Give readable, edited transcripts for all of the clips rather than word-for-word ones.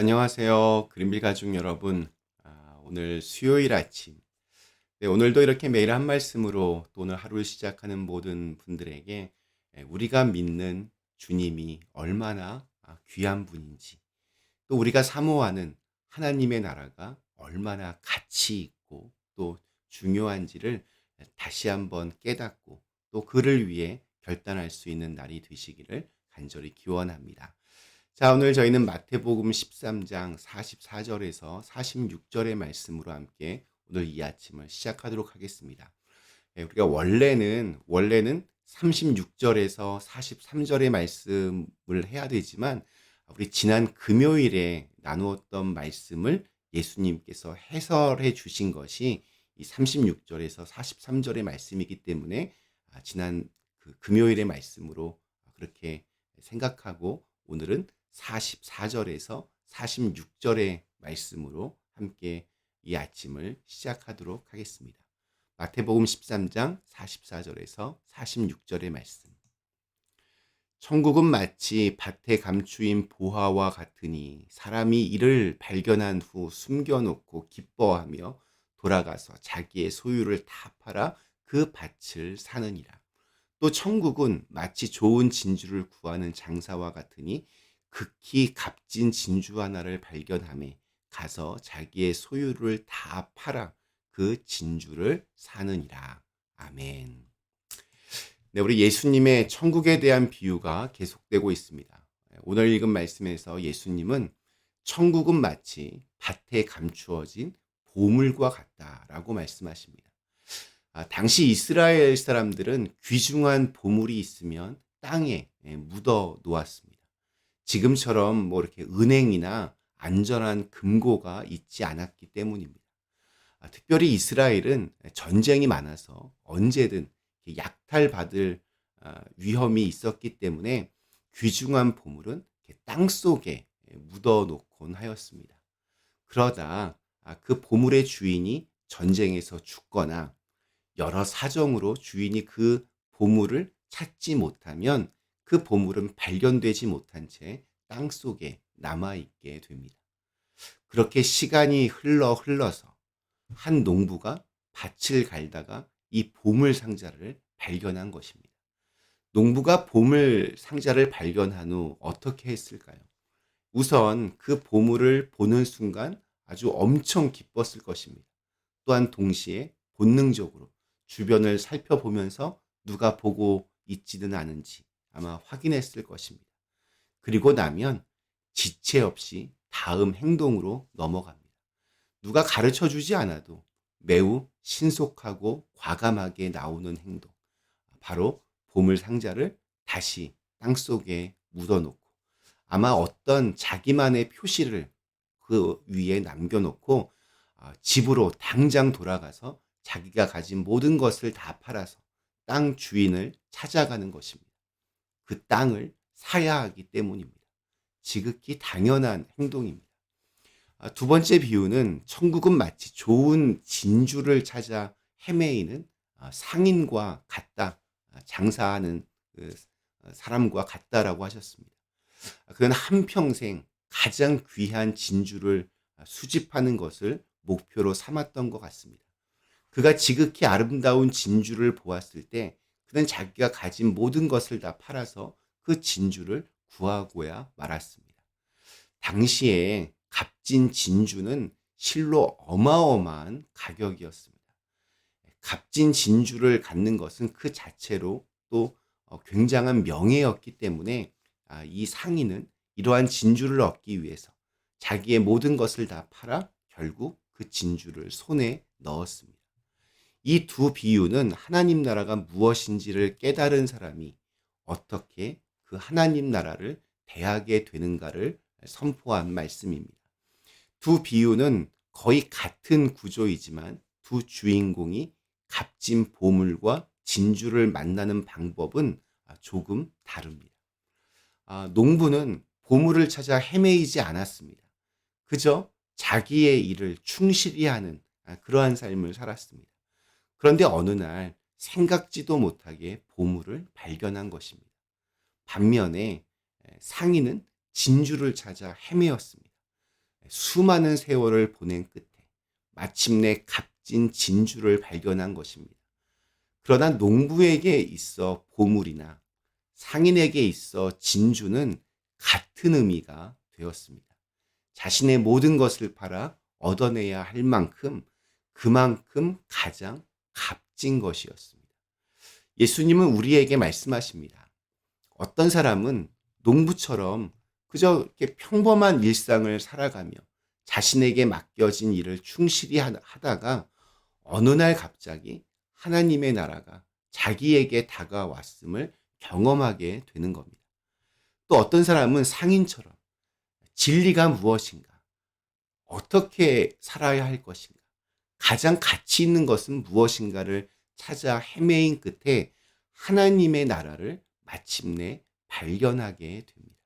안녕하세요. 그린빌 가족 여러분. 오늘 수요일 아침. 네, 오늘도 이렇게 매일 한 말씀으로 또 오늘 하루를 시작하는 모든 분들에게 우리가 믿는 주님이 얼마나 귀한 분인지, 또 우리가 사모하는 하나님의 나라가 얼마나 가치 있고 또 중요한지를 다시 한번 깨닫고 또 그를 위해 결단할 수 있는 날이 되시기를 간절히 기원합니다. 자, 오늘 저희는 마태복음 13장 44절에서 46절의 말씀으로 함께 오늘 이 아침을 시작하도록 하겠습니다. 우리가 원래는 36절에서 43절의 말씀을 해야 되지만 우리 지난 금요일에 나누었던 말씀을 예수님께서 해설해 주신 것이 이 36절에서 43절의 말씀이기 때문에 지난 그 금요일의 말씀으로 그렇게 생각하고 오늘은 44절에서 46절의 말씀으로 함께 이 아침을 시작하도록 하겠습니다. 마태복음 13장 44절에서 46절의 말씀. 천국은 마치 밭에 감추인 보화와 같으니 사람이 이를 발견한 후 숨겨놓고 기뻐하며 돌아가서 자기의 소유를 다 팔아 그 밭을 사느니라. 또 천국은 마치 좋은 진주를 구하는 장사와 같으니 극히 값진 진주 하나를 발견하매 가서 자기의 소유를 다 팔아 그 진주를 사느니라. 아멘. 네, 우리 예수님의 천국에 대한 비유가 계속되고 있습니다. 오늘 읽은 말씀에서 예수님은 천국은 마치 밭에 감추어진 보물과 같다라고 말씀하십니다. 당시 이스라엘 사람들은 귀중한 보물이 있으면 땅에 묻어 놓았습니다. 지금처럼 뭐 이렇게 은행이나 안전한 금고가 있지 않았기 때문입니다. 특별히 이스라엘은 전쟁이 많아서 언제든 약탈받을 위험이 있었기 때문에 귀중한 보물은 땅 속에 묻어 놓곤 하였습니다. 그러다 그 보물의 주인이 전쟁에서 죽거나 여러 사정으로 주인이 그 보물을 찾지 못하면 그 보물은 발견되지 못한 채 땅 속에 남아있게 됩니다. 그렇게 시간이 흘러서 한 농부가 밭을 갈다가 이 보물 상자를 발견한 것입니다. 농부가 보물 상자를 발견한 후 어떻게 했을까요? 우선 그 보물을 보는 순간 아주 엄청 기뻤을 것입니다. 또한 동시에 본능적으로 주변을 살펴보면서 누가 보고 있지는 않은지 아마 확인했을 것입니다. 그리고 나면 지체 없이 다음 행동으로 넘어갑니다. 누가 가르쳐 주지 않아도 매우 신속하고 과감하게 나오는 행동. 바로 보물 상자를 다시 땅속에 묻어놓고 아마 어떤 자기만의 표시를 그 위에 남겨놓고 집으로 당장 돌아가서 자기가 가진 모든 것을 다 팔아서 땅 주인을 찾아가는 것입니다. 그 땅을 사야 하기 때문입니다. 지극히 당연한 행동입니다. 두 번째 비유는 천국은 마치 좋은 진주를 찾아 헤매이는 상인과 같다. 장사하는 그 사람과 같다라고 하셨습니다. 그는 한평생 가장 귀한 진주를 수집하는 것을 목표로 삼았던 것 같습니다. 그가 지극히 아름다운 진주를 보았을 때 그는 자기가 가진 모든 것을 다 팔아서 그 진주를 구하고야 말았습니다. 당시에 값진 진주는 실로 어마어마한 가격이었습니다. 값진 진주를 갖는 것은 그 자체로 또 굉장한 명예였기 때문에 이 상인은 이러한 진주를 얻기 위해서 자기의 모든 것을 다 팔아 결국 그 진주를 손에 넣었습니다. 이 두 비유는 하나님 나라가 무엇인지를 깨달은 사람이 어떻게 그 하나님 나라를 대하게 되는가를 선포한 말씀입니다. 두 비유는 거의 같은 구조이지만 두 주인공이 값진 보물과 진주를 만나는 방법은 조금 다릅니다. 농부는 보물을 찾아 헤매이지 않았습니다. 그저 자기의 일을 충실히 하는 그러한 삶을 살았습니다. 그런데 어느 날 생각지도 못하게 보물을 발견한 것입니다. 반면에 상인은 진주를 찾아 헤매었습니다. 수많은 세월을 보낸 끝에 마침내 값진 진주를 발견한 것입니다. 그러나 농부에게 있어 보물이나 상인에게 있어 진주는 같은 의미가 되었습니다. 자신의 모든 것을 팔아 얻어내야 할 만큼 그만큼 가장 값진 것이었습니다. 예수님은 우리에게 말씀하십니다. 어떤 사람은 농부처럼 그저 이렇게 평범한 일상을 살아가며 자신에게 맡겨진 일을 충실히 하다가 어느 날 갑자기 하나님의 나라가 자기에게 다가왔음을 경험하게 되는 겁니다. 또 어떤 사람은 상인처럼 진리가 무엇인가, 어떻게 살아야 할 것인가, 가장 가치 있는 것은 무엇인가를 찾아 헤매인 끝에 하나님의 나라를 마침내 발견하게 됩니다.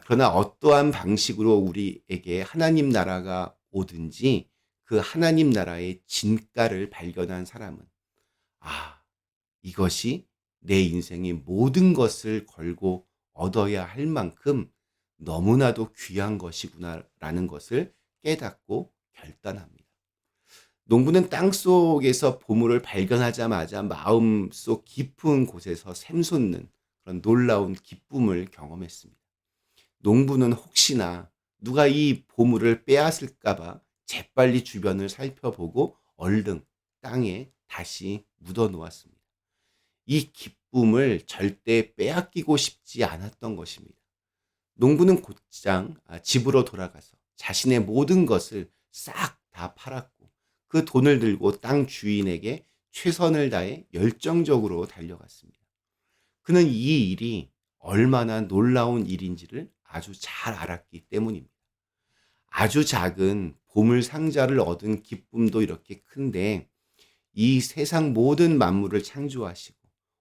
그러나 어떠한 방식으로 우리에게 하나님 나라가 오든지 그 하나님 나라의 진가를 발견한 사람은 이것이 내 인생의 모든 것을 걸고 얻어야 할 만큼 너무나도 귀한 것이구나라는 것을 깨닫고 결단합니다. 농부는 땅속에서 보물을 발견하자마자 마음속 깊은 곳에서 샘솟는 그런 놀라운 기쁨을 경험했습니다. 농부는 혹시나 누가 이 보물을 빼앗을까봐 재빨리 주변을 살펴보고 얼른 땅에 다시 묻어 놓았습니다. 이 기쁨을 절대 빼앗기고 싶지 않았던 것입니다. 농부는 곧장 집으로 돌아가서 자신의 모든 것을 싹 다 팔았고 그 돈을 들고 땅 주인에게 최선을 다해 열정적으로 달려갔습니다. 그는 이 일이 얼마나 놀라운 일인지를 아주 잘 알았기 때문입니다. 아주 작은 보물 상자를 얻은 기쁨도 이렇게 큰데 이 세상 모든 만물을 창조하시고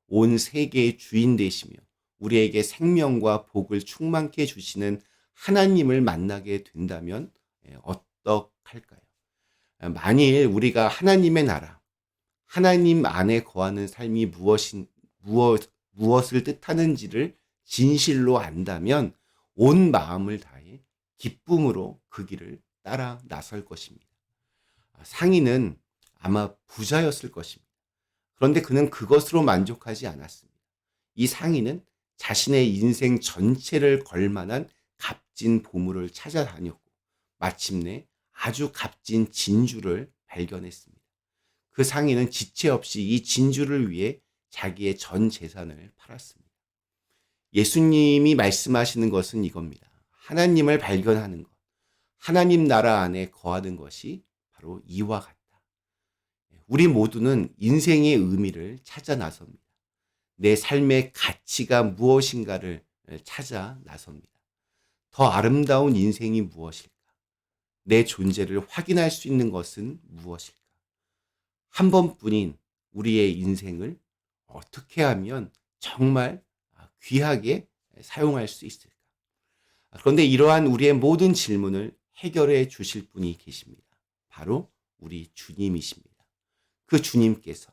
온 세계의 주인 되시며 우리에게 생명과 복을 충만케 주시는 하나님을 만나게 된다면 어떡할까요? 만일 우리가 하나님의 나라, 하나님 안에 거하는 삶이 무엇을 뜻하는지를 진실로 안다면 온 마음을 다해 기쁨으로 그 길을 따라 나설 것입니다. 상인은 아마 부자였을 것입니다. 그런데 그는 그것으로 만족하지 않았습니다. 이 상인은 자신의 인생 전체를 걸 만한 값진 보물을 찾아다녔고 마침내 아주 값진 진주를 발견했습니다. 그 상인은 지체 없이 이 진주를 위해 자기의 전 재산을 팔았습니다. 예수님이 말씀하시는 것은 이겁니다. 하나님을 발견하는 것, 하나님 나라 안에 거하는 것이 바로 이와 같다. 우리 모두는 인생의 의미를 찾아 나섭니다. 내 삶의 가치가 무엇인가를 찾아 나섭니다. 더 아름다운 인생이 무엇일까? 내 존재를 확인할 수 있는 것은 무엇일까? 한 번뿐인 우리의 인생을 어떻게 하면 정말 귀하게 사용할 수 있을까? 그런데 이러한 우리의 모든 질문을 해결해 주실 분이 계십니다. 바로 우리 주님이십니다. 그 주님께서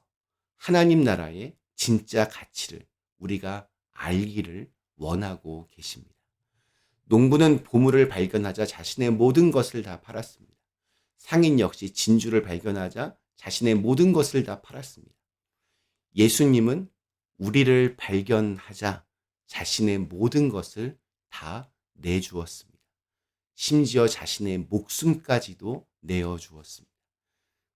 하나님 나라의 진짜 가치를 우리가 알기를 원하고 계십니다. 농부는 보물을 발견하자 자신의 모든 것을 다 팔았습니다. 상인 역시 진주를 발견하자 자신의 모든 것을 다 팔았습니다. 예수님은 우리를 발견하자 자신의 모든 것을 다 내주었습니다. 심지어 자신의 목숨까지도 내어주었습니다.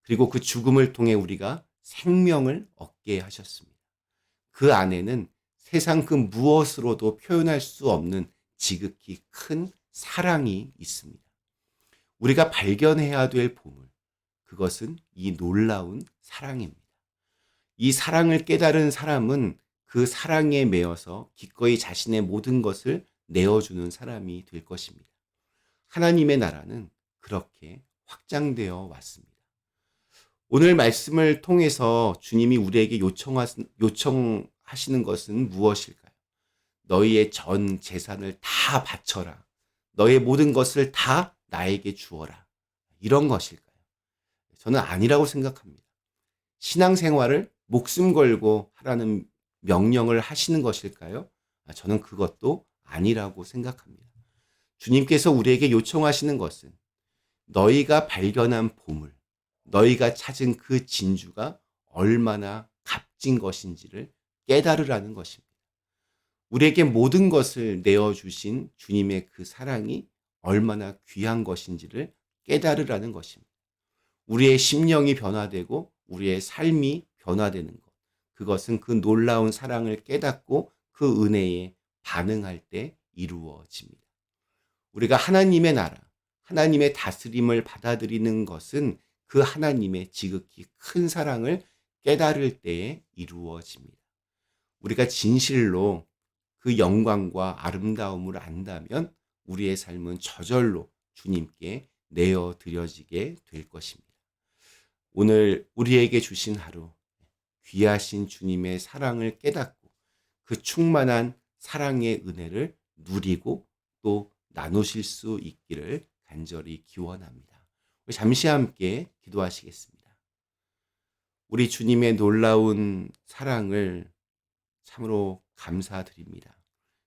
그리고 그 죽음을 통해 우리가 생명을 얻게 하셨습니다. 그 안에는 세상 그 무엇으로도 표현할 수 없는 지극히 큰 사랑이 있습니다. 우리가 발견해야 될 보물, 그것은 이 놀라운 사랑입니다. 이 사랑을 깨달은 사람은 그 사랑에 매여서 기꺼이 자신의 모든 것을 내어주는 사람이 될 것입니다. 하나님의 나라는 그렇게 확장되어 왔습니다. 오늘 말씀을 통해서 주님이 우리에게 요청하시는 것은 무엇일까요? 너희의 전 재산을 다 바쳐라. 너의 모든 것을 다 나에게 주어라. 이런 것일까요? 저는 아니라고 생각합니다. 신앙생활을 목숨 걸고 하라는 명령을 하시는 것일까요? 저는 그것도 아니라고 생각합니다. 주님께서 우리에게 요청하시는 것은 너희가 발견한 보물, 너희가 찾은 그 진주가 얼마나 값진 것인지를 깨달으라는 것입니다. 우리에게 모든 것을 내어주신 주님의 그 사랑이 얼마나 귀한 것인지를 깨달으라는 것입니다. 우리의 심령이 변화되고 우리의 삶이 변화되는 것. 그것은 그 놀라운 사랑을 깨닫고 그 은혜에 반응할 때 이루어집니다. 우리가 하나님의 나라, 하나님의 다스림을 받아들이는 것은 그 하나님의 지극히 큰 사랑을 깨달을 때에 이루어집니다. 우리가 진실로 그 영광과 아름다움을 안다면 우리의 삶은 저절로 주님께 내어드려지게 될 것입니다. 오늘 우리에게 주신 하루, 귀하신 주님의 사랑을 깨닫고 그 충만한 사랑의 은혜를 누리고 또 나누실 수 있기를 간절히 기원합니다. 우리 잠시 함께 기도하시겠습니다. 우리 주님의 놀라운 사랑을 참으로 감사드립니다.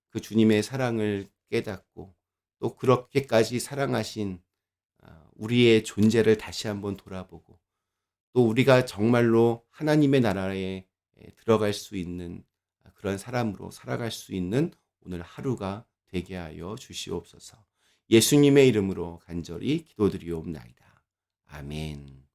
그 주님의 사랑을 깨닫고 또 그렇게까지 사랑하신 우리의 존재를 다시 한번 돌아보고 또 우리가 정말로 하나님의 나라에 들어갈 수 있는 그런 사람으로 살아갈 수 있는 오늘 하루가 되게 하여 주시옵소서. 예수님의 이름으로 간절히 기도드리옵나이다. 아멘.